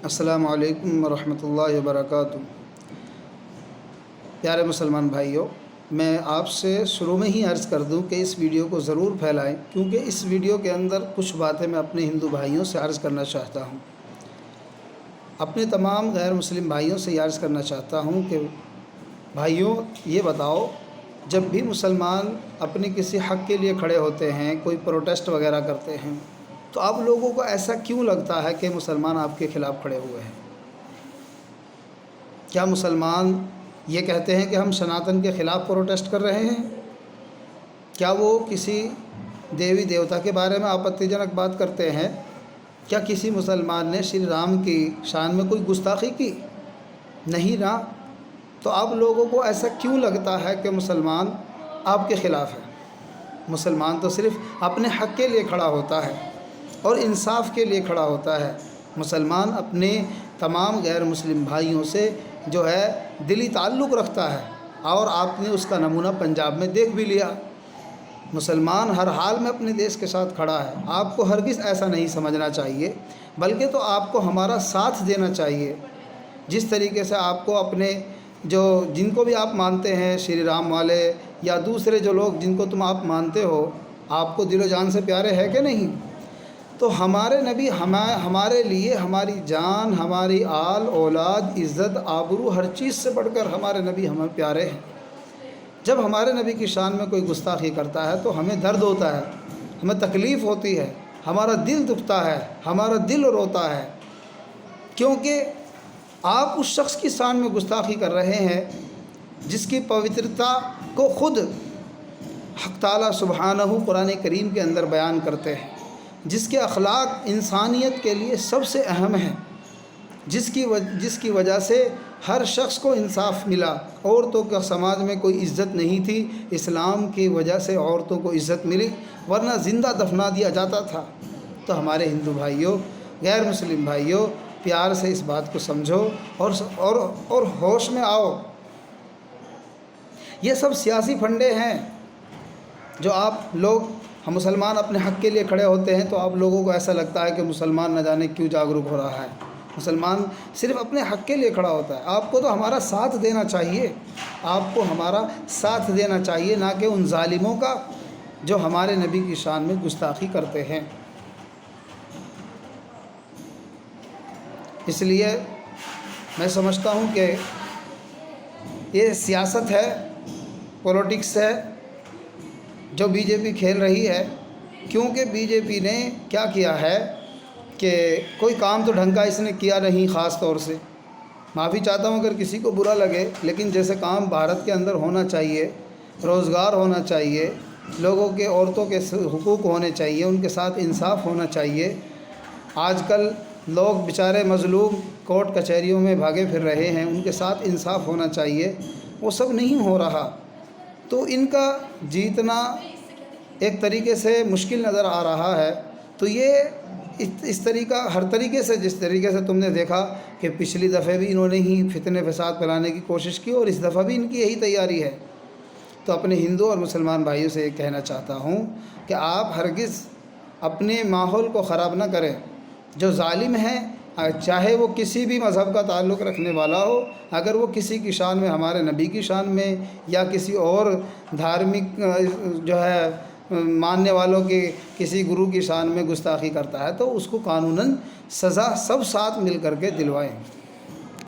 السلام علیکم ورحمۃ اللہ وبرکاتہ۔ پیارے مسلمان بھائیوں، میں آپ سے شروع میں ہی عرض کر دوں کہ اس ویڈیو کو ضرور پھیلائیں، کیونکہ اس ویڈیو کے اندر کچھ باتیں میں اپنے ہندو بھائیوں سے عرض کرنا چاہتا ہوں، اپنے تمام غیر مسلم بھائیوں سے یہ عرض کرنا چاہتا ہوں کہ بھائیوں یہ بتاؤ، جب بھی مسلمان اپنے کسی حق کے لیے کھڑے ہوتے ہیں، کوئی پروٹیسٹ وغیرہ کرتے ہیں، تو آپ لوگوں کو ایسا کیوں لگتا ہے کہ مسلمان آپ کے خلاف کھڑے ہوئے ہیں؟ کیا مسلمان یہ کہتے ہیں کہ ہم سناتن کے خلاف پروٹیسٹ کر رہے ہیں؟ کیا وہ کسی دیوی دیوتا کے بارے میں آپتی جنک بات کرتے ہیں؟ کیا کسی مسلمان نے شری رام کی شان میں کوئی گستاخی کی؟ نہیں نا۔ تو آپ لوگوں کو ایسا کیوں لگتا ہے کہ مسلمان آپ کے خلاف ہے؟ مسلمان تو صرف اپنے حق کے لیے کھڑا ہوتا ہے اور انصاف کے لیے کھڑا ہوتا ہے۔ مسلمان اپنے تمام غیر مسلم بھائیوں سے جو ہے دلی تعلق رکھتا ہے، اور آپ نے اس کا نمونہ پنجاب میں دیکھ بھی لیا۔ مسلمان ہر حال میں اپنے دیش کے ساتھ کھڑا ہے۔ آپ کو ہرگز ایسا نہیں سمجھنا چاہیے، بلکہ تو آپ کو ہمارا ساتھ دینا چاہیے۔ جس طریقے سے آپ کو اپنے جن کو بھی آپ مانتے ہیں، شری رام والے یا دوسرے جو لوگ جن کو آپ مانتے ہو، آپ کو دل و جان سے پیارے ہے کہ نہیں؟ تو ہمارے نبی ہمارے لیے ہماری جان، ہماری آل اولاد، عزت، آبرو، ہر چیز سے بڑھ کر ہمارے نبی ہمیں پیارے ہیں۔ جب ہمارے نبی کی شان میں کوئی گستاخی کرتا ہے تو ہمیں درد ہوتا ہے، ہمیں تکلیف ہوتی ہے، ہمارا دل دکھتا ہے، ہمارا دل روتا ہے، کیونکہ آپ اس شخص کی شان میں گستاخی کر رہے ہیں جس کی پوترتا کو خود حق تعالیٰ سبحانہ قرآن کریم کے اندر بیان کرتے ہیں، جس کے اخلاق انسانیت کے لیے سب سے اہم ہیں، جس کی وجہ سے ہر شخص کو انصاف ملا۔ عورتوں کا سماج میں کوئی عزت نہیں تھی، اسلام کی وجہ سے عورتوں کو عزت ملی، ورنہ زندہ دفنا دیا جاتا تھا۔ تو ہمارے ہندو بھائیوں، غیر مسلم بھائیوں، پیار سے اس بات کو سمجھو اور ہوش میں آؤ۔ یہ سب سیاسی پھنڈے ہیں جو آپ لوگ، ہم مسلمان اپنے حق کے لیے کھڑے ہوتے ہیں تو آپ لوگوں کو ایسا لگتا ہے کہ مسلمان نہ جانے کیوں جاگرک ہو رہا ہے۔ مسلمان صرف اپنے حق کے لیے کھڑا ہوتا ہے۔ آپ کو تو ہمارا ساتھ دینا چاہیے، آپ کو ہمارا ساتھ دینا چاہیے، نہ کہ ان ظالموں کا جو ہمارے نبی کی شان میں گستاخی کرتے ہیں۔ اس لیے میں سمجھتا ہوں کہ یہ سیاست ہے، پولیٹکس ہے جو بی جے پی کھیل رہی ہے، کیونکہ بی جے پی نے کیا کیا ہے کہ کوئی کام تو ڈھنگ کا اس نے کیا نہیں۔ خاص طور سے معافی چاہتا ہوں اگر کسی کو برا لگے، لیکن جیسے کام بھارت کے اندر ہونا چاہیے، روزگار ہونا چاہیے، لوگوں کے، عورتوں کے حقوق ہونے چاہیے، ان کے ساتھ انصاف ہونا چاہیے۔ آج کل لوگ بیچارے مظلوم کورٹ کچہریوں میں بھاگے پھر رہے ہیں، ان کے ساتھ انصاف ہونا چاہیے، وہ سب نہیں ہو رہا۔ تو ان کا جیتنا ایک طریقے سے مشکل نظر آ رہا ہے۔ تو یہ اس طریقہ، ہر طریقے سے، جس طریقے سے تم نے دیکھا کہ پچھلی دفعہ بھی انہوں نے ہی فتنے فساد پھیلانے کی کوشش کی، اور اس دفعہ بھی ان کی یہی تیاری ہے۔ تو اپنے ہندو اور مسلمان بھائیوں سے یہ کہنا چاہتا ہوں کہ آپ ہرگز اپنے ماحول کو خراب نہ کریں۔ جو ظالم ہیں، چاہے وہ کسی بھی مذہب کا تعلق رکھنے والا ہو، اگر وہ کسی کی شان میں، ہمارے نبی کی شان میں یا کسی اور دھارمک جو ہے ماننے والوں کے کسی گرو کی شان میں گستاخی کرتا ہے، تو اس کو قانوناً سزا سب ساتھ مل کر کے دلوائیں۔